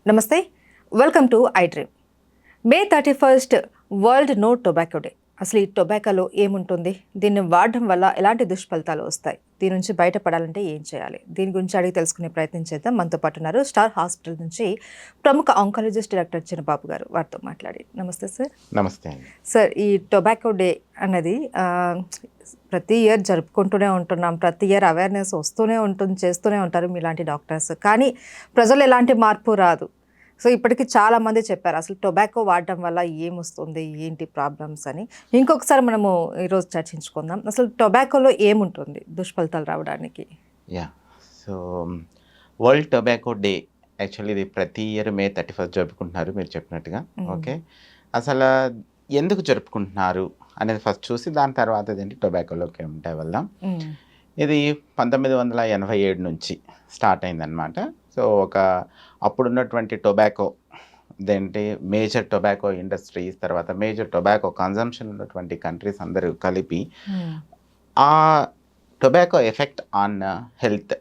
నమస్తే, welcome to iDream. May 31 world no tobacco day. అసలు ఈ టొబాకోలో ఏముంటుంది, దీన్ని వాడడం వల్ల ఎలాంటి దుష్ఫలితాలు వస్తాయి, దీని నుంచి బయటపడాలంటే ఏం చేయాలి, దీని గురించి అడిగి తెలుసుకునే ప్రయత్నం చేద్దాం. మనతో పాటు ఉన్నారు స్టార్ హాస్పిటల్ నుంచి ప్రముఖ ఆంకాలజిస్ట్ డాక్టర్ చిన్నబాబు గారు. వారితో మాట్లాడి. నమస్తే సార్. నమస్తే సార్, ఈ టొబాకో డే అన్నది ప్రతి ఇయర్ జరుపుకుంటూనే ఉంటున్నాం, ప్రతి ఇయర్ అవేర్నెస్ వస్తూనే ఉంటుంది, చేస్తూనే ఉంటారు మీలాంటి డాక్టర్స్. కానీ ప్రజలు ఎలాంటి మార్పు రాదు. సో ఇప్పటికీ చాలామంది చెప్పారు అసలు టొబాకో వాడడం వల్ల ఏమొస్తుంది, ఏంటి ప్రాబ్లమ్స్ అని. ఇంకొకసారి మనము ఈరోజు చర్చించుకుందాం. అసలు టొబాకోలో ఏముంటుంది దుష్ఫలితాలు రావడానికి. So world tobacco day actually ఇది ప్రతి ఇయర్ మే 31 జరుపుకుంటున్నారు మీరు చెప్పినట్టుగా. ఓకే, అసలు ఎందుకు జరుపుకుంటున్నారు అనేది ఫస్ట్ చూసి దాని తర్వాత ఏంటి టొబాకోలోకి ఉంటాయి వల్ల. ఇది 1987 నుంచి స్టార్ట్ అయిందనమాట. సో అప్పుడున్నటువంటి టొబాకో ఇదేంటి మేజర్ టొబాకో ఇండస్ట్రీస్, తర్వాత మేజర్ టొబాకో కన్జంప్షన్ ఉన్నటువంటి కంట్రీస్ అందరూ కలిపి ఆ tobacco effect on health,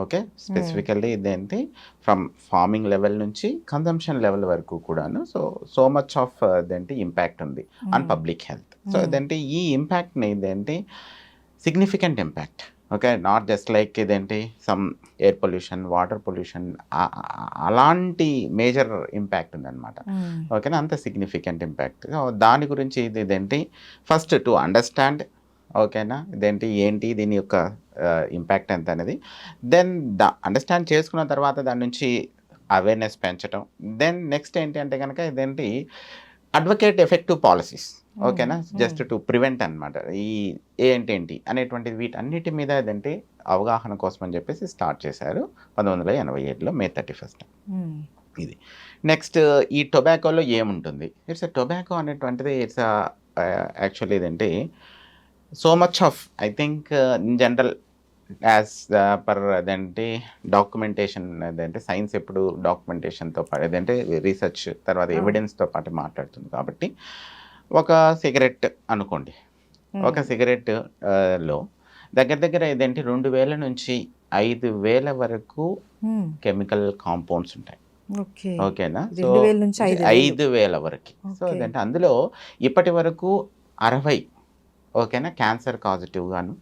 okay, specifically ఇదేంటి ఫ్రమ్ ఫార్మింగ్ లెవెల్ నుంచి కన్జంప్షన్ లెవెల్ వరకు కూడాను. సో మచ్ ఆఫ్ ఇదేంటి ఇంపాక్ట్ ఉంది ఆన్ పబ్లిక్ హెల్త్. సో ఇదేంటి ఈ ఇంపాక్ట్ని ఇదేంటి significant impact. Okay, not just like ఇదేంటి some air pollution, water pollution, అలాంటి మేజర్ ఇంపాక్ట్ ఉందన్నమాట. ఓకేనా, అంత సిగ్నిఫికెంట్ ఇంపాక్ట్. దాని గురించి ఇదేంటి ఫస్ట్ టు అండర్స్టాండ్, ఓకేనా, ఇదేంటి ఏంటి దీని యొక్క ఇంపాక్ట్ ఎంత అనేది, దెన్ అండర్స్టాండ్ చేసుకున్న తర్వాత దాని నుంచి అవేర్నెస్ పెంచడం. దెన్ నెక్స్ట్ ఏంటి అంటే కనుక ఇదేంటి అడ్వకేట్ ఎఫెక్టివ్ పాలసీస్, ఓకేనా, జస్ట్ టు ప్రివెంట్ అనమాట. ఈ ఏంటి అనేటువంటిది వీటన్నిటి మీద ఇదేంటి అవగాహన కోసం అని చెప్పేసి స్టార్ట్ చేశారు 1987లో మే 31. ఇది నెక్స్ట్ ఈ టొబాకోలో ఏముంటుంది. ఇట్స్ టొబాకో అనేటువంటిది ఇట్స్ యాక్చువల్లీ ఇదేంటి so much of I think in general as per అదేంటి డాక్యుమెంటేషన్, అదేంటి సైన్స్ ఎప్పుడు డాక్యుమెంటేషన్తో పాటు అదేంటి రీసెర్చ్ తర్వాత ఎవిడెన్స్తో పాటు మాట్లాడుతుంది. కాబట్టి ఒక సిగరెట్ అనుకోండి, ఒక సిగరెట్ లో దగ్గర ఇదేంటి 2000 నుంచి 5000 వరకు కెమికల్ కాంపౌండ్స్ ఉంటాయి. ఓకేనా, సో 5000 వరకు. సో అదంటే అందులో ఇప్పటి వరకు 60, ఓకేనా, క్యాన్సర్ కాజిటివ్ గాను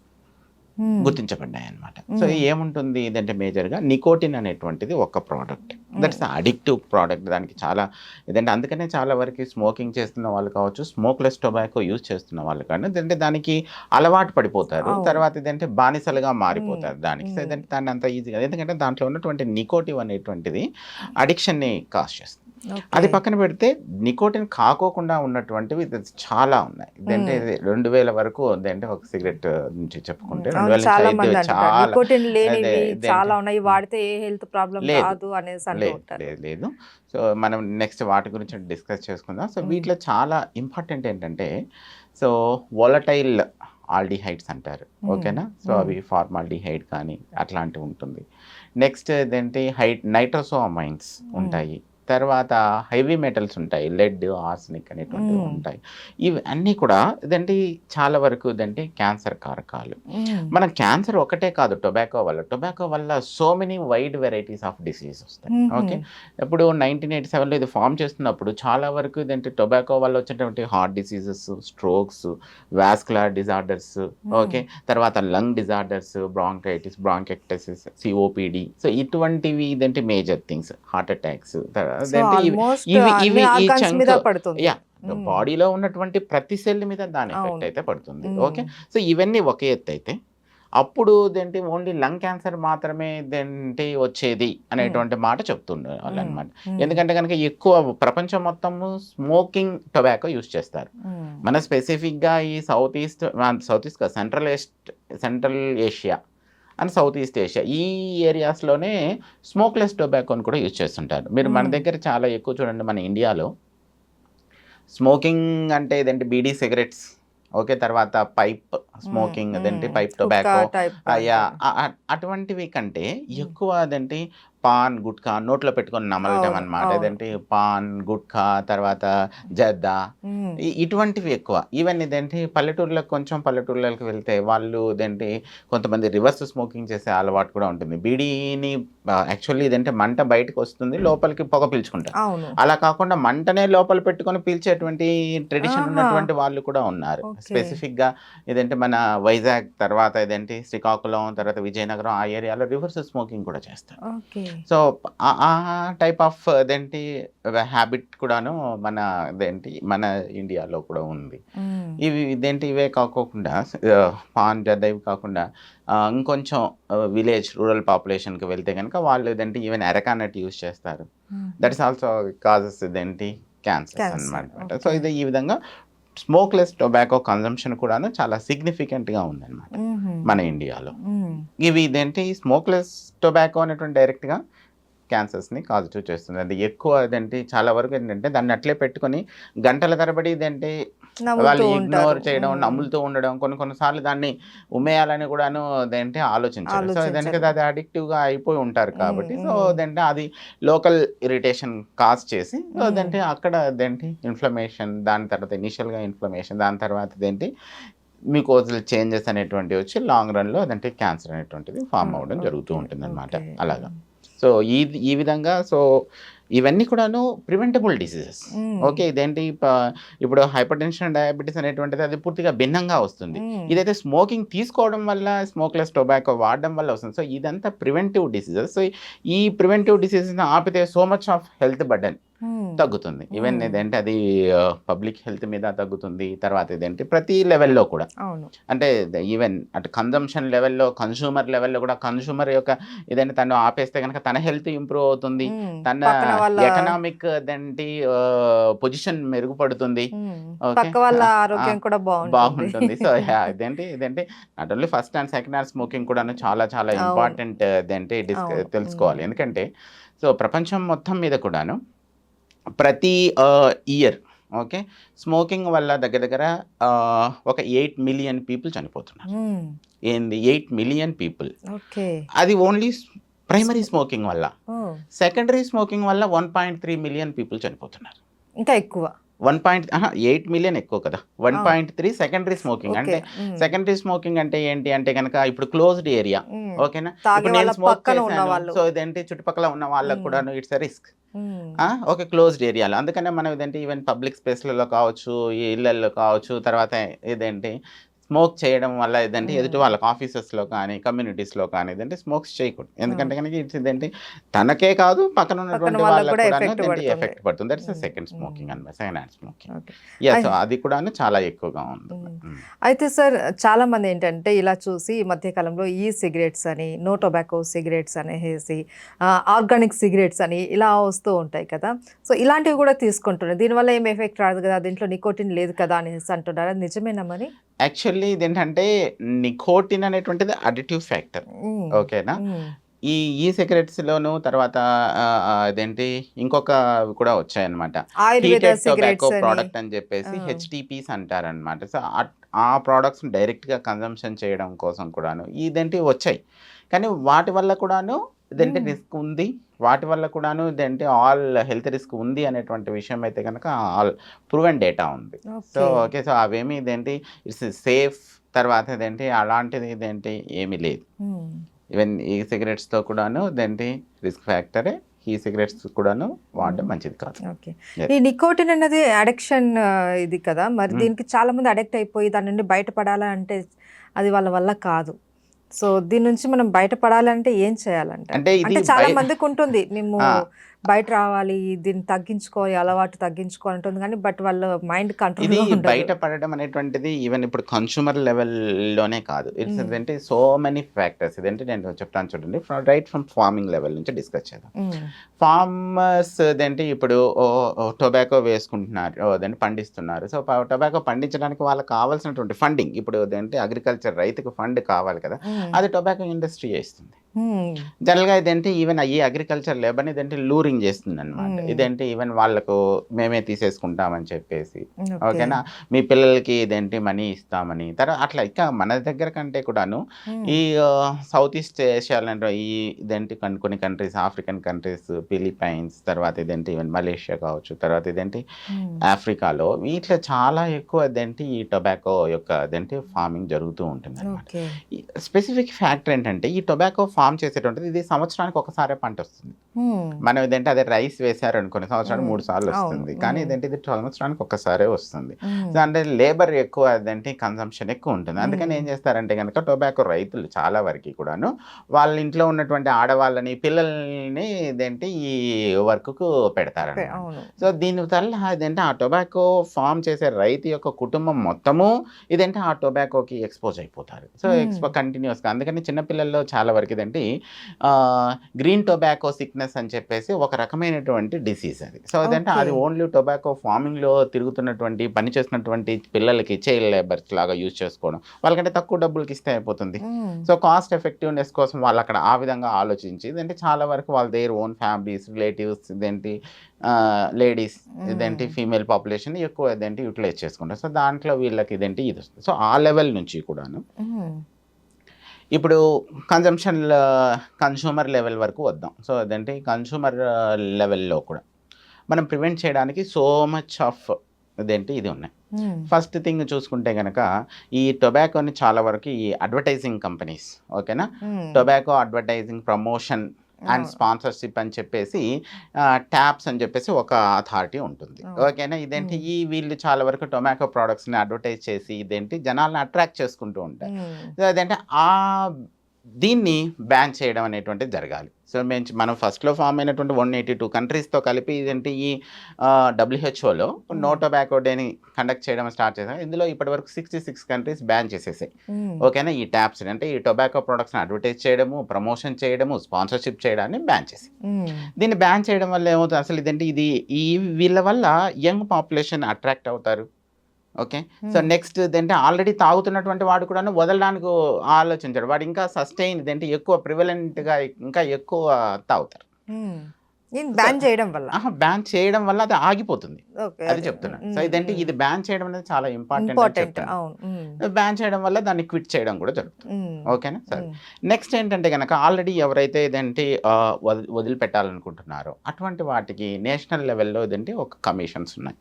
గుర్తించబడ్డాయి అనమాట. సో ఏముంటుంది ఇదంటే మేజర్గా నికోటిన్ అనేటువంటిది ఒక ప్రోడక్ట్, దట్స్ అడిక్టివ్ ప్రోడక్ట్. దానికి చాలా ఇదంటే అందుకనే చాలా వరకు స్మోకింగ్ చేస్తున్న వాళ్ళు కావచ్చు, స్మోక్లెస్ టొబాకో యూజ్ చేస్తున్న వాళ్ళు కానీ ఇదంటే దానికి అలవాటు పడిపోతారు, తర్వాత ఇదంటే బానిసలుగా మారిపోతారు దానికి. సో ఇదంటే దాన్ని అంత ఈజీగా, ఎందుకంటే దాంట్లో ఉన్నటువంటి నికోటివ్ అనేటువంటిది అడిక్షన్ని కాజ్ చేస్తుంది. అది పక్కన పెడితే నికోటిన్ కాకోకుండా ఉన్నటువంటివి చాలా ఉన్నాయి. ఇదంటే 2000 వరకు అంటే ఒక సిగరెట్ నుంచి చెప్పుకుంటే 2005 లేదు. సో మనం నెక్స్ట్ వాటి గురించి డిస్కస్ చేసుకుందాం. సో వీటిలో చాలా ఇంపార్టెంట్ ఏంటంటే సో వోలటైల్ ఆల్డిహైడ్స్ అంటారు, ఓకేనా. సో అవి ఫార్మాల్డిహైడ్ కానీ అట్లాంటివి ఉంటుంది. నెక్స్ట్ ఇదేంటి నైట్రోసోమైన్స్ ఉంటాయి, తర్వాత హెవీ మెటల్స్ ఉంటాయి, లెడ్, ఆర్సనిక్ అనేటువంటివి ఉంటాయి. ఇవి అన్నీ కూడా ఇదంటే చాలా వరకు ఇదంటే క్యాన్సర్ కారకాలు. మన క్యాన్సర్ ఒకటే కాదు టొబాకో వల్ల so many wide varieties of disease వస్తాయి. ఓకే, ఇప్పుడు 1987లో ఇది ఫామ్ చేస్తున్నప్పుడు చాలా వరకు ఇదంటే టొబాకో వల్ల వచ్చేటువంటి heart diseases, strokes, vascular disorders, okay, తర్వాత lung disorders, bronchitis, bronchiectasis, COPD. So ఇటువంటివి ఇదంటే మేజర్ థింగ్స్, హార్ట్ అటాక్స్, బాడీలో ఉన్నటువంటి ప్రతి సెల్ మీద దాని ఎఫెక్ట్ అయితే పడుతుంది. ఓకే, సో ఇవన్నీ ఒక ఎత్తు అయితే అప్పుడు ఇదేంటి ఓన్లీ లంగ్ క్యాన్సర్ మాత్రమే ఇదేంటి వచ్చేది అనేటువంటి మాట చెప్తుండే వాళ్ళు అనమాట. ఎందుకంటే కనుక ఎక్కువ ప్రపంచం మొత్తము స్మోకింగ్ టొబాకో యూజ్ చేస్తారు. మన స్పెసిఫిక్గా ఈ south east central Asia and south east Asia ఈ ఏరియాస్లోనే స్మోక్లెస్ టొబాకోని కూడా యూజ్ చేస్తుంటారు. మీరు మన దగ్గర చాలా ఎక్కువ చూడండి, మన ఇండియాలో స్మోకింగ్ అంటే ఇదేంటి బీడీ సిగరెట్స్, ఓకే, తర్వాత పైప్ స్మోకింగ్, అదేంటి పైప్ టొబాకో, అటువంటివి కంటే ఎక్కువ అదేంటి పాన్ గుట్కా నోట్లో పెట్టుకొని నమలటం అవును, అనమాట. అవును. ఇదేంటి పాన్ గుట్కా తర్వాత జర్దా ఉమ్, ఇటువంటివి ఎక్కువ. ఈవెన్ ఇదేంటి పల్లెటూర్లకు కొంచెం పల్లెటూర్లకి వెళ్తే వాళ్ళు ఇదేంటి కొంతమంది రివర్స్ స్మోకింగ్ చేసే అలవాటు కూడా ఉంటుంది. బీడీని యాక్చువల్లీ ఇదేంటి మంట బయటకు వస్తుంది, లోపలికి పొగ పీల్చుకుంటారు. అవును. అలా కాకుండా మంటనే లోపల పెట్టుకొని పీల్చేటువంటి ట్రెడిషన్ ఆహా. ఉన్నటువంటి వాళ్ళు కూడా ఉన్నారు. ఓకే. స్పెసిఫిక్‌గా ఇదేంటి మన వైజాగ్ తర్వాత ఇదేంటి శ్రీకాకుళం తర్వాత విజయనగరం ఆ ఏరియాలో రివర్స్ స్మోకింగ్ కూడా చేస్తారు. ఓకే. సో ఆ టైప్ ఆఫ్ ఇదేంటి హ్యాబిట్ కూడాను మన మన ఇండియాలో కూడా ఉంది. ఉమ్, ఇదేంటి ఇవే కాకోకుండా పాన్ జర్దా ఇవి కాకుండా ఇంకొంచెం విలేజ్ రూరల్ పాపులేషన్‌కి వెళ్తే గనుక వాళ్ళు ఇదేంటి ఈవెన్ అరకా నట్ యూజ్ చేస్తారు. ఉమ్, దట్ ఈస్ ఆల్సో కాజెస్ ఇదేంటి క్యాన్సర్స్ క్యాన్సర్. అనమాట. So okay. ఇది ఈ విధంగా స్మోక్‌లెస్ టొబాకో కన్జంప్షన్ కూడాను చాలా సిగ్నిఫికెంట్‌గా ఉందన్నమాట ఉహుం, మన ఇండియాలో. ఉమ్, ఇవి ఇదేంటి స్మోక్‌లెస్ టొబాకో అనేటువంటి డైరెక్ట్‌గా క్యాన్సర్స్‌ని కాజిటివ్ చేస్తుంది. అది ఎక్కువ ఇదేంటి చాలా వరకు ఏంటంటే దాన్ని అట్లే పెట్టుకొని గంటల తరబడి ఇదేంటి నములుతూ వాళ్ళు ఉంటారు. ఇగ్నోర్ చేయడం, నములుతూ ఉండడం, కొన్ని సార్లు దాన్ని ఉమ్మేయాలని కూడాను ఇదేంటి ఆలోచించరు. సో ఇదేంటి ఆలోచించరు. అది అడిక్టివ్‌గా అయిపోయి ఉంటారు ఉమ్, కాబట్టి సో ఉమ్, ఇదేంటి అది లోకల్ ఇరిటేషన్ కాజ్ చేసి సో ఉమ్, ఇదేంటి అక్కడ ఇదేంటి ఇన్‌ఫ్లమేషన్ దాని తర్వాత ఇనిషియల్‌గా ఇన్‌ఫ్లమేషన్ దాని తర్వాత ఇదేంటి మ్యూకోజల్ చేంజెస్ అనేటువంటివి వచ్చి లాంగ్ రన్‌లో అదంటే క్యాన్సర్ అనేటువంటిది ఫార్మ్ అవ్వడం జరుగుతూ ఓకే. ఉంటుందన్నమాట. ఓకే. అలాగా. సో ఈ విధంగా సో ఇవన్నీ కూడాను ప్రివెంటబుల్ డిసీజెస్. ఉమ్, ఓకే. ఇదేంటి ఇప్పుడు హైపర్‌టెన్షన్, డయాబెటిస్ అనేటువంటిది అది పూర్తిగా భిన్నంగా వస్తుంది. ఉమ్, ఇదైతే స్మోకింగ్ తీసుకోవడం వల్ల స్మోక్‌లెస్ టొబాకో వాడడం వల్ల వస్తుంది. సో ఇదంతా ప్రివెంటివ్ డిసీజెస్. సో ఈ ప్రివెంటివ్ డిసీజెస్‌ని ఆపితే so much of health burden um, తగ్గుతుంది. ఈవెన్ ఉమ్, ఇదేంటి అది పబ్లిక్ హెల్త్ మీద తగ్గుతుంది. తర్వాత ఇదేంటి ప్రతి లెవెల్‌లో కూడా. అవును. అంటే ఈవెన్ అటు కన్జంప్షన్ లెవెల్‌లో, కన్స్యూమర్ లెవెల్‌లో కూడా కన్స్యూమర్ యొక్క ఇదేంటి తను ఆపేస్తే గనక తన హెల్త్ ఇంప్రూవ్ అవుతుంది. ఉమ్, తన పక్కన వాళ్ళ ఎకనామిక్ ఇదేంటి పొజిషన్ మెరుగుపడుతుంది. Um, okay. పక్క వాళ్ళ ఆ! ఆరోగ్యం కూడా బాగుంటుంది. బాగుంటుంది. So yeah! ఇదేంటి not only first and second hand smoking కూడాను చాలా చాలా అవును, ఇంపార్టెంట్ ఇదేంటి అవును. తెలుసుకోవాలి. ఉమ్, ఎందుకంటే సో ప్రపంచం మొత్తం మీద కూడాను ప్రతి ఇయర్ ఓకే. స్మోకింగ్ వల్ల దగ్గర దగ్గర ఒక 8 మిలియన్ పీపుల్ చనిపోతున్నారు. ఉమ్, ఏంది 8 మిలియన్ పీపుల్. ఓకే. అది ఓన్లీ ప్రైమరీ స్మోకింగ్ వల్ల. ఓ, సెకండరీ స్మోకింగ్ వల్ల 1.3 మిలియన్ పీపుల్ చనిపోతున్నారు. ఇంకా ఎక్కువ. 8 మిలియన్ ఎక్కువ కదా! అవును. 1.3 సెకండరీ స్మోకింగ్. ఓకే. అంటే ఉమ్, సెకండరీ స్మోకింగ్ అంటే ఏంటి అంటే గనక ఇప్పుడు క్లోజ్డ్ ఏరియా. ఉమ్, ఓకేనా? తాగే ఇప్పుడు వాళ్ళ నేను స్మోక్ పక్కన ఉన్న చేశాను. వాళ్ళు. సో ఇదేంటి చుట్టుపక్కల ఉన్న వాళ్ళకి ఉమ్, కూడాను it's a risk. Um, okay. Closed ఏరియాలో. అందుకనే మనం ఇదేంటి ఈవెన్ పబ్లిక్ స్పేస్‌లలో కావచ్చు, ఈ ఇళ్లల్లో కావచ్చు, తర్వాత ఇదేంటి స్మోక్ చేయడం వల్ల ఇదేంటి ఎదుటి ఉమ్, వాళ్ళకి ఆఫీసెస్‌లో కానీ, కమ్యూనిటీస్‌లో కానీ ఇదేంటి స్మోక్స్ చేయకూడదు. ఎందుకంటే అవును. గనుక ఇదేంటి తనకే కాదు పక్కన పక్కన ఉన్నటువంటి వాళ్ళకి వాళ్ళకి కూడా కూడాను ఎఫెక్ట్ ఇదేంటి పడుతుంది. ఎఫెక్ట్ పడుతుంది. That's the um, second smoking um, అన్నమాట. Second hand smoking. Okay. Yeah! అయ్ సో అది కూడాను చాలా ఎక్కువగా ఉంది. హ్మ్. హ్మ్. అయితే సార్ చాలామంది ఏంటంటే ఇలా చూసి ఈ మధ్య కాలంలో ఈ సిగరెట్స్ అని, నో టొబాకో సిగరెట్స్ అనేసి ఆర్గానిక్ సిగరెట్స్ అని ఇలా వస్తూ ఉంటాయి కదా! సో ఇలాంటివి కూడా తీసుకుంటున్నారు. దీనివల్ల ఏం ఎఫెక్ట్ రాదు కదా! దీంట్లో నికోటిన్ లేదు కదా! అనేసి అంటున్నారు. అది నిజమేనా మరి? యాక్చువల్లీ ఇదేంటంటే నికోటిన్ అనేటువంటిది అడిటివ్ ఫ్యాక్టర్. హ్మ్. ఓకేనా? హ్మ్. ఈ ఈ సిగరెట్స్‌లోను తర్వాత ఇదేంటి ఇంకొకవి కూడా వచ్చాయన్నమాట. ఆయుర్వేద హీటెడ్ టొబాకో సిగరెట్స్ అని. ప్రోడక్ట్ అని ఆ! చెప్పేసి హెచ్‌టీపీస్ అంటారనమాట. సో, ఆ ప్రొడక్ట్స్‌ని డైరెక్ట్‌గా కన్జంప్షన్ చేయడం కోసం కూడాను ఇదేంటి వచ్చాయి. కానీ వాటి వల్ల కూడాను ఇదేంటి హ్మ్. రిస్క్ ఉంది. వాటి వల్ల కూడాను ఇదేంటి ఆల్ హెల్త్ రిస్క్ ఉంది అనేటువంటి విషయం అయితే గనక ఆల్ ప్రూవెన్ డేటా ఉంది. So, okay. ఓకే. సో, అవేమి ఇదేంటి ఇట్స్ సేఫ్ తర్వాత ఇదేంటి అలాంటిది ఇదేంటి ఏమీ లేదు. హ్మ్. ఈవెన్ ఈ సిగరెట్స్‌తో కూడాను ఇదేంటి రిస్క్ ఫ్యాక్టరే. ఈ సిగరెట్స్ కూడాను వాడడం హ్మ్. మంచిది కాదు. ఓకే. యెస్. ఈ నికోటిన్ అన్నది అడిక్షన్ ఇది కదా! మరి హ్మ్. దీనికి చాలామంది అడిక్ట్ అయిపోయి దాని నుండి బయటపడాలంటే అది వాళ్ళ వల్ల కాదు. సో దీని నుంచి మనం బయటపడాలంటే ఏం చేయాలంటారు? అంటే ఇది అంటే చాలా మందికుంటుంది. మేము ఆ! బయట రావాలి, దీన్ని తగ్గించుకోవాలి, అలవాటు తగ్గించుకోవాలి ఉంటుంది గానీ, బట్ వాళ్ళ మైండ్ ఇది కంట్రోల్‌లో ఉండదు. బయట పడడం అనేటువంటిది ఈవెన్ ఇప్పుడు కన్స్యూమర్ లెవెల్‌లోనే కాదు. ఇట్స్ హ్మ్. ఇదేంటి సో మెనీ ఫ్యాక్టర్స్. ఇదేంటి నేను చెప్తాను చూడండి. రైట్ ఫ్రమ్ ఫార్మింగ్ లెవెల్ నుంచి డిస్కస్ చేద్దాం. హ్మ్. ఫార్మర్స్ ఇదేంటి ఇప్పుడు టొబాకో వేసుకుంటున్నారు. అదేంటి పండిస్తున్నారు. సో, టొబాకో పండించడానికి వాళ్ళకి కావాల్సినటువంటి ఫండింగ్ ఇప్పుడు అదేంటి అగ్రికల్చర్ రైతుకు ఫండ్ కావాలి కదా! హ్మ్. అది టొబాకో ఇండస్ట్రీయే ఇస్తుంది. జనరల్గా ఇదేంటి ఈవెన్ ఈ అగ్రికల్చర్ లేబర్ని ఇదేంటి లూరింగ్ చేస్తుంది అనమాట. ఇదేంటి ఈవెన్ వాళ్ళకు మేమే తీసేసుకుంటామని చెప్పేసి, ఓకేనా, మీ పిల్లలకి ఇదేంటి మనీ ఇస్తామని. తర్వాత అట్లా ఇంకా మన దగ్గర కంటే కూడాను ఈ సౌత్ ఈస్ట్ ఏషియాలో ఈ ఇదేంటి కొన్ని కంట్రీస్, ఆఫ్రికన్ కంట్రీస్, ఫిలిపైన్స్, తర్వాత ఇదేంటి ఈవెన్ మలేషియా కావచ్చు, తర్వాత ఇదేంటి ఆఫ్రికాలో వీటిలో చాలా ఎక్కువ ఇదేంటి ఈ టొబాకో యొక్క ఇదేంటి ఫార్మింగ్ జరుగుతూ ఉంటుంది అనమాట. స్పెసిఫిక్ ఫ్యాక్టర్ ఏంటంటే ఈ టొబాకో ఫార్మ్ చేసేటువంటిది ఇది సంవత్సరానికి ఒకసారే పంట వస్తుంది. మనం ఇదేంటి అదే రైస్ వేసారు అనుకునే సంవత్సరానికి 3 సార్లు వస్తుంది, కానీ ఇదేంటి ఇది సంవత్సరానికి ఒక్కసారే వస్తుంది. అంటే లేబర్ ఎక్కువ, అదేంటి కన్సంప్షన్ ఎక్కువ ఉంటుంది. అందుకని ఏం చేస్తారంటే కనుక టొబాకో రైతులు చాలా వరకు కూడాను వాళ్ళ ఇంట్లో ఉన్నటువంటి ఆడవాళ్ళని, పిల్లల్ని ఇదేంటి ఈ వర్క్కు పెడతారన్నమాట. సో దీనివల్ల ఇదేంటి ఆ టొబాకో ఫార్మ్ చేసే రైతు యొక్క కుటుంబం మొత్తము ఇదేంటి ఆ టొబాకోకి ఎక్స్పోజ్ అయిపోతారు. సో కంటిన్యూస్గా. అందుకని చిన్నపిల్లల్లో చాలా వరకు ఇదేంటి గ్రీన్ టొబాకో సిక్నెస్ అని చెప్పేసి ఒక రకమైనటువంటి డిసీజ్ అది. సో అదంటే అది ఓన్లీ టొబాకో ఫార్మింగ్లో తిరుగుతున్నటువంటి పని చేస్తున్నటువంటి పిల్లలకి చైల్డ్ లేబర్స్ లాగా యూజ్ చేసుకోవడం, వాళ్ళకంటే తక్కువ డబ్బులకి ఇస్తే అయిపోతుంది. సో కాస్ట్ ఎఫెక్టివ్నెస్ కోసం వాళ్ళు అక్కడ ఆ విధంగా ఆలోచించి ఇదేంటి చాలా వరకు వాళ్ళ దేర్ ఓన్ ఫ్యామిలీస్, రిలేటివ్స్, ఇదేంటి లేడీస్, ఇదేంటి ఫీమేల్ పాపులేషన్ ఎక్కువ ఇదేంటి యూటిలైజ్ చేసుకుంటారు. సో దాంట్లో వీళ్ళకి ఇదేంటి ఇది వస్తుంది. సో ఆ లెవెల్ నుంచి కూడాను ఇప్పుడు కన్స్యూమర్ లెవెల్ వరకు వద్దాం. సో అదేంటి కన్స్యూమర్ లెవెల్లో కూడా మనం ప్రివెంట్ చేయడానికి సో మచ్ ఆఫ్ ఇదేంటి ఇది ఉన్నాయి. ఫస్ట్ థింగ్ చూసుకుంటే కనుక ఈ టొబాకోని చాలా వరకు ఈ అడ్వర్టైజింగ్ కంపెనీస్, ఓకేనా, tobacco advertising promotion and sponsorship అని చెప్పేసి ట్యాప్స్ అని చెప్పేసి ఒక అథారిటీ ఉంటుంది, ఓకేనా. ఇదేంటి వీళ్ళు చాలా వరకు టొబాకో ప్రోడక్ట్స్ని అడ్వర్టైజ్ చేసి ఇదేంటి జనాలను అట్రాక్ట్ చేసుకుంటూ ఉంటారు. సో అదేంటి దీన్ని బ్యాన్ చేయడం అనేటువంటిది జరగాలి. సో మనం ఫస్ట్లో ఫామ్ అయినటువంటి 182 కంట్రీస్తో కలిపి ఇదేంటి ఈ WHO నో టొబాకో డేని కండక్ట్ చేయడం స్టార్ట్ చేశారు. ఇందులో ఇప్పటివరకు 66 కంట్రీస్ బ్యాన్ చేసేసాయి, ఓకేనా. ఈ ట్యాప్స్ అంటే ఈ టొబాకో ప్రొడక్ట్స్ని అడ్వర్టైజ్ చేయడము, ప్రమోషన్ చేయడము, స్పాన్సర్షిప్ చేయడాన్ని బ్యాన్ చేసి, దీన్ని బ్యాన్ చేయడం వల్ల ఏమవుతుంది అసలు ఇదేంటి వీళ్ళ వల్ల యంగ్ పాపులేషన్ అట్రాక్ట్ అవుతారు, ఓకే. సో నెక్స్ట్ ఇదేంటి ఆల్రెడీ తాగుతున్నటువంటి వాడు కూడా వదలడానికి ఆలోచించాడు, వాడు ఇంకా సస్టైన్ ఇదేంటి ఎక్కువ ప్రివలెంట్గా ఇంకా ఎక్కువ తాగుతారు. బ్యాన్ చేయడం వల్ల అది ఆగిపోతుంది, అది చెప్తున్నాను. సో ఇదేంటి ఇది బ్యాన్ చేయడం అనేది చాలా ఇంపార్టెంట్. బ్యాన్ చేయడం వల్ల దాన్ని క్విట్ చేయడం కూడా జరుగుతుంది, ఓకేనా. సరే, నెక్స్ట్ ఏంటంటే కనుక ఆల్రెడీ ఎవరైతే ఇదేంటి వదిలిపెట్టాలనుకుంటున్నారో అటువంటి వాటికి నేషనల్ లెవెల్లో ఇదేంటి ఒక కమిషన్స్ ఉన్నాయి.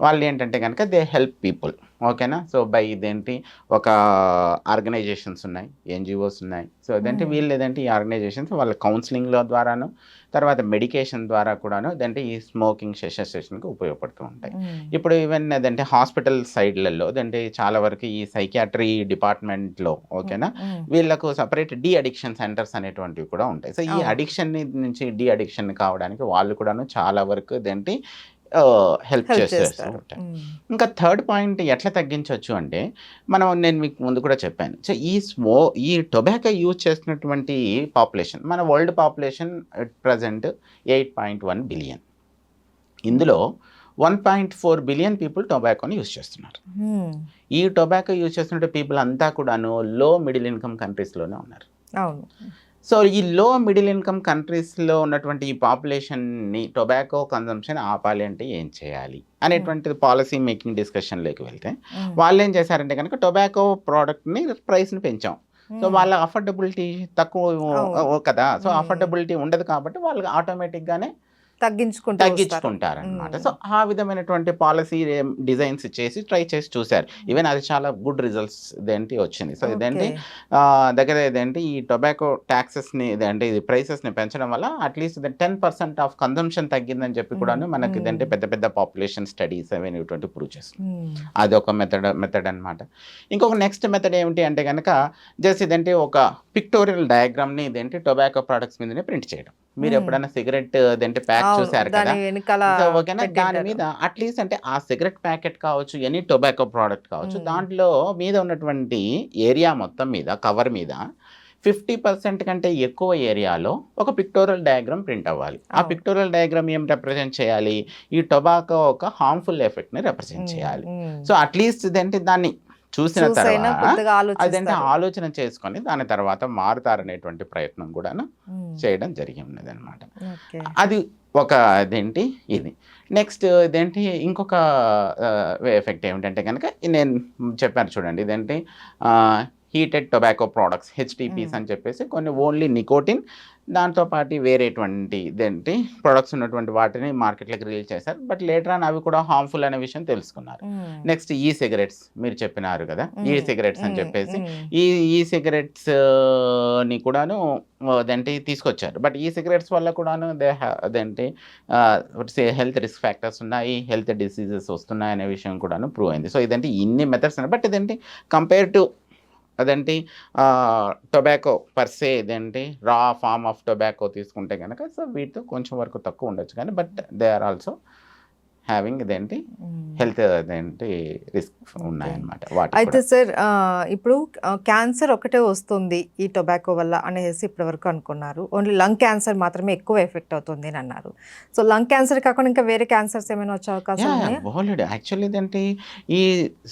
వాళ్ళు ఏంటంటే కనుక దే హెల్ప్ పీపుల్, ఓకేనా. సో బై ఇదేంటి ఒక ఆర్గనైజేషన్స్ ఉన్నాయి, NGOs ఉన్నాయి. సో ఇదేంటి వీళ్ళు ఏదంటే ఈ ఆర్గనైజేషన్స్ వాళ్ళ కౌన్సిలింగ్లో ద్వారాను, తర్వాత మెడికేషన్ ద్వారా కూడాను ఇదంటే ఈ స్మోకింగ్ సెషన్కి ఉపయోగపడుతూ ఉంటాయి. ఇప్పుడు ఈవెన్ అదంటే హాస్పిటల్ సైడ్లలో అదంటే చాలా వరకు ఈ సైకియాట్రీ డిపార్ట్మెంట్లో, ఓకేనా, వీళ్ళకు సపరేట్ డీ అడిక్షన్ సెంటర్స్ అనేటువంటివి కూడా ఉంటాయి. సో ఈ అడిక్షన్ నుంచి డీ అడిక్షన్ కావడానికి వాళ్ళు కూడాను చాలా వరకు ఇదేంటి హెల్ప్ చేస్తారు. ఇంకా థర్డ్ పాయింట్ ఎట్లా తగ్గించవచ్చు అంటే నేను మీకు ముందు కూడా చెప్పాను. సో ఈ టొబాకో యూజ్ చేస్తున్నటువంటి పాపులేషన్, మన world population at present 8.1 billion. ఇందులో 1.4 బిలియన్ పీపుల్ టొబాకోని యూజ్ చేస్తున్నారు. ఈ టొబాకో యూజ్ చేస్తున్న పీపుల్ అంతా కూడాను లో మిడిల్ ఇన్కమ్ కంట్రీస్లోనే ఉన్నారు. సో ఈ లో మిడిల్ ఇన్కమ్ కంట్రీస్లో ఉన్నటువంటి ఈ పాపులేషన్ని టొబాకో కన్జంప్షన్ ఆపాలి అంటే ఏం చేయాలి అనేటువంటి పాలసీ మేకింగ్ డిస్కషన్లోకి వెళ్తే వాళ్ళు ఏం చేశారంటే కనుక టొబాకో ప్రోడక్ట్ని ప్రైస్ని పెంచాం. సో వాళ్ళ అఫోర్డబిలిటీ తక్కువ కదా, సో అఫోర్డబిలిటీ ఉండదు కాబట్టి వాళ్ళు ఆటోమేటిక్గానే తగ్గించుకుంటారనమాట. సో ఆ విధమైనటువంటి పాలసీ డిజైన్స్ చేసి ట్రై చేసి చూశారు. ఈవెన్ అది చాలా గుడ్ రిజల్ట్స్ ఇదేంటి వచ్చింది. సో ఇదేంటి దగ్గర ఇదేంటి ఈ టొబాకో ట్యాక్సెస్ని ఇదేంటి ఇది ప్రైసెస్ని పెంచడం వల్ల అట్లీస్ట్ 10% ఆఫ్ కన్జంప్షన్ తగ్గిందని చెప్పి కూడా మనకి ఇదేంటి పెద్ద పెద్ద పాపులేషన్ స్టడీస్ అనేటువంటి ప్రూవ్ చేస్తుంది. అది ఒక మెథడ్ అనమాట. ఇంకొక నెక్స్ట్ మెథడ్ ఏమిటి అంటే కనుక జస్ట్ ఇదేంటి ఒక పిక్టోరియల్ డయాగ్రామ్ని ఇదేంటి టొబాకో ప్రొడక్ట్స్ మీదనే ప్రింట్ చేయడం. మీరు ఎప్పుడైనా సిగరెట్ ఇదేంటి ప్యాక్ చూసారు కదా, ఓకేనా, దాని మీద అట్లీస్ట్ అంటే ఆ సిగరెట్ ప్యాకెట్ కావచ్చు, ఎనీ టొబాకో ప్రోడక్ట్ కావచ్చు, దాంట్లో మీద ఉన్నటువంటి ఏరియా మొత్తం మీద కవర్ మీద 50% కంటే ఎక్కువ ఏరియాలో ఒక పిక్టోరియల్ డయాగ్రామ్ ప్రింట్ అవ్వాలి. ఆ పిక్టోరియల్ డయాగ్రామ్ ఏం రిప్రజెంట్ చేయాలి? ఈ టొబాకో ఒక హార్మ్ఫుల్ ఎఫెక్ట్ని రిప్రజెంట్ చేయాలి. సో అట్లీస్ట్ ఇదేంటి దాన్ని చూసిన చూసైనా తర్వాత కొద్దిగా అదంటే ఆలోచిస్తారు. ఆలోచన చేసుకొని దాని తర్వాత మారుతారనేటువంటి ప్రయత్నం కూడాను ఉమ్, చేయడం జరిగి ఉన్నది అనమాట. ఓకే. అది ఒక ఇదేంటి ఇది. నెక్స్ట్ ఇదేంటి ఇంకొక ఎఫెక్ట్ ఏమిటంటే కనుక నేను చెప్పాను చూడండి, ఇదేంటి హీటెడ్ టొబాకో ప్రోడక్ట్స్ హెచ్టిపిస్ అని చెప్పేసి కొన్ని ఓన్లీ నికోటిన్ దాంతోపాటు వేరేటువంటి ఇదేంటి ప్రొడక్ట్స్ ఉన్నటువంటి వాటిని మార్కెట్లోకి రిలీజ్ చేశారు. బట్ లేటర్ ఆన్ అవి కూడా హార్మ్ఫుల్ అనే విషయం తెలుసుకున్నారు. నెక్స్ట్ ఈ సిగరెట్స్ మీరు చెప్పినారు కదా, ఈ సిగరెట్స్ అని చెప్పేసి ఈ సిగరెట్స్ ని కూడాను అదేంటి తీసుకొచ్చారు. బట్ ఈ సిగరెట్స్ వల్ల కూడాను అదేంటి హెల్త్ రిస్క్ ఫ్యాక్టర్స్ ఉన్నాయి, హెల్త్ డిసీజెస్ వస్తున్నాయి అనే విషయం కూడాను ప్రూవ్ అయింది. సో ఇదేంటి ఇన్ని మెథడ్స్ ఉన్నాయి. బట్ ఇదేంటి కంపేర్ టు అదేంటి టొబాకో పర్సే ఇదేంటి రా ఫార్మ్ ఆఫ్ టొబాకో తీసుకుంటే కనుక సో వీటితో కొంచెం వరకు తక్కువ ఉండొచ్చు కానీ but they are also having ఇదేంటి హెల్త్ అదేంటి రిస్క్ ఉన్నాయన్నమాట వాటి. అయితే సార్ ఇప్పుడు క్యాన్సర్ ఒకటే వస్తుంది ఈ టొబాకో వల్ల అనేసి ఇప్పటివరకు అనుకున్నారు. ఓన్లీ లంగ్ క్యాన్సర్ మాత్రమే ఎక్కువ ఎఫెక్ట్ అవుతుంది అని అన్నారు. సో లంగ్ క్యాన్సర్ కాకుండా ఇంకా వేరే క్యాన్సర్స్ ఏమైనా వచ్చే అవకాశం ఉన్నాయా? ఆల్రెడీ యాక్చువల్లీ ఇదేంటి ఈ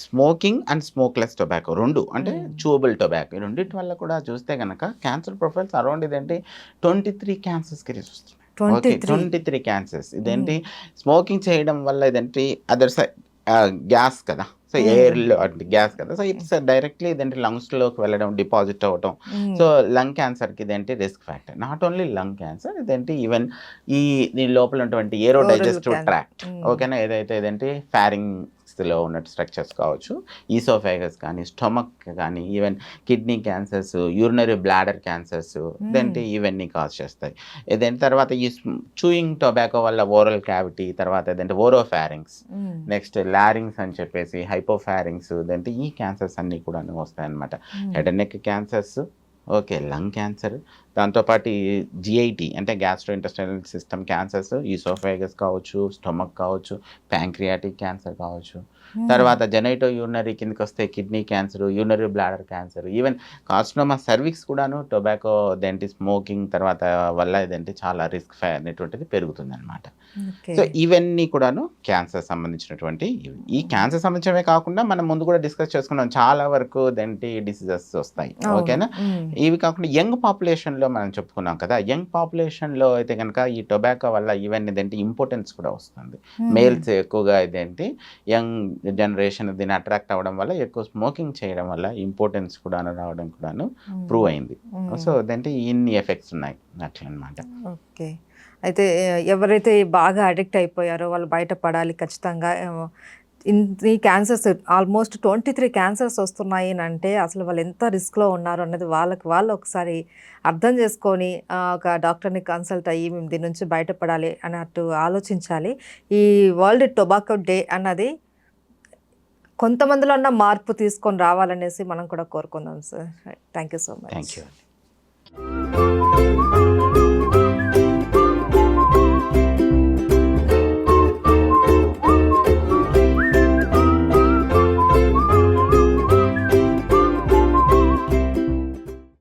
స్మోకింగ్ అండ్ స్మోక్లెస్ టొబాకో రెండు అంటే చూబుల్ టొబాకో ఈ రెండింటి వల్ల కూడా చూస్తే కనుక క్యాన్సర్ ప్రొఫైల్స్ అరౌండ్ ఇదేంటి 23 క్యాన్సర్స్ కేసెస్ వస్తున్నాయి. Okay 23 cancers. ఇదేంటి స్మోకింగ్ చేయడం వల్ల ఇదేంటి అదర్ సైడ్ గ్యాస్ కదా, సో ఎయిర్లో అంటే గ్యాస్ కదా, సో ఇట్స్ డైరెక్ట్లీ ఇదేంటి లంగ్స్లోకి వెళ్ళడం డిపాజిట్ అవ్వడం. సో లంగ్ క్యాన్సర్కి ఇదేంటి risk factor. Not only lung cancer ఇదేంటి ఈవెన్ ఈ దీని లోపల ఉన్నటువంటి ఏరో డైజెస్టివ్ ట్రాక్ట్ ఓకేనా, ఏదైతే ఇదేంటి ఫారింగ్స్లో ఉన్న స్ట్రక్చర్స్ కావచ్చు, ఈసోఫాగస్ కానీ స్టమక్ కానీ even kidney cancers, urinary bladder cancers ఇదేంటి ఇవన్నీ కాజ్ చేస్తాయి. ఇదేంటి తర్వాత ఈ చూయింగ్ టొబాకో వల్ల ఓరల్ క్యావిటీ, తర్వాత ఇదేంటి ఓరోఫారింగ్స్, నెక్స్ట్ లారింగ్స్ అని చెప్పేసి హైపోఫారింగ్స్, ఇదేంటి ఈ క్యాన్సర్స్ అన్నీ కూడా వస్తాయన్నమాట. Head and neck cancers, okay lung cancer, దాంతోపాటు జిఐటి అంటే gastro intestinal system cancers, oesophagus కావచ్చు, స్టమక్ కావచ్చు, ప్యాంక్రియాటిక్ క్యాన్సర్ కావచ్చు, తర్వాత జెనైటో యూరినరీ కిందకి వస్తే kidney cancer, urinary bladder cancer, even carcinoma cervix కూడాను టొబాకో ఇదేంటి స్మోకింగ్ తర్వాత వల్ల ఇదేంటి చాలా రిస్క్ అనేటువంటిది పెరుగుతుంది అనమాట. సో ఇవన్నీ కూడాను క్యాన్సర్ సంబంధించినటువంటి ఈ క్యాన్సర్ సంబంధించినవే కాకుండా మనం ముందు కూడా డిస్కస్ చేసుకున్నాం చాలా వరకు ఇదేంటి డిసీజెస్ వస్తాయి ఓకేనా. ఇవి కాకుండా యంగ్ పాపులేషన్లో మనం చెప్పుకున్నాం కదా, యంగ్ పాపులేషన్లో అయితే కనుక ఈ టొబాకో వల్ల ఈవెన్ ఇదేంటి ఇంపార్టెన్స్ కూడా వస్తుంది. మేల్స్ ఎక్కువగా ఇదేంటి యంగ్ జనరేషన్ దీన్ని అట్రాక్ట్ అవ్వడం వల్ల ఎక్కువ స్మోకింగ్ చేయడం వల్ల ఇంపార్టెన్స్ కూడా రావడం కూడాను ప్రూవ్ అయింది. సో అదేంటి ఇన్ని ఎఫెక్ట్స్ ఉన్నాయి అట్లా అనమాట. ఓకే. అయితే ఎవరైతే బాగా అడిక్ట్ అయిపోయారో వాళ్ళు బయటపడాలి ఖచ్చితంగా. ఈ క్యాన్సర్స్ ఆల్మోస్ట్ 23 క్యాన్సర్స్ వస్తున్నాయి అని అంటే అసలు వాళ్ళు ఎంత రిస్క్లో ఉన్నారు అన్నది వాళ్ళు ఒకసారి అర్థం చేసుకొని ఒక డాక్టర్ని కన్సల్ట్ అయ్యి మేము దీని నుంచి బయటపడాలి అన్నట్టు ఆలోచించాలి. ఈ వరల్డ్ టొబాకో డే అన్నది కొంతమందిలో ఉన్న మార్పు తీసుకొని రావాలనేసి మనం కూడా కోరుకుందాం sir. Thank you so much. Thank you.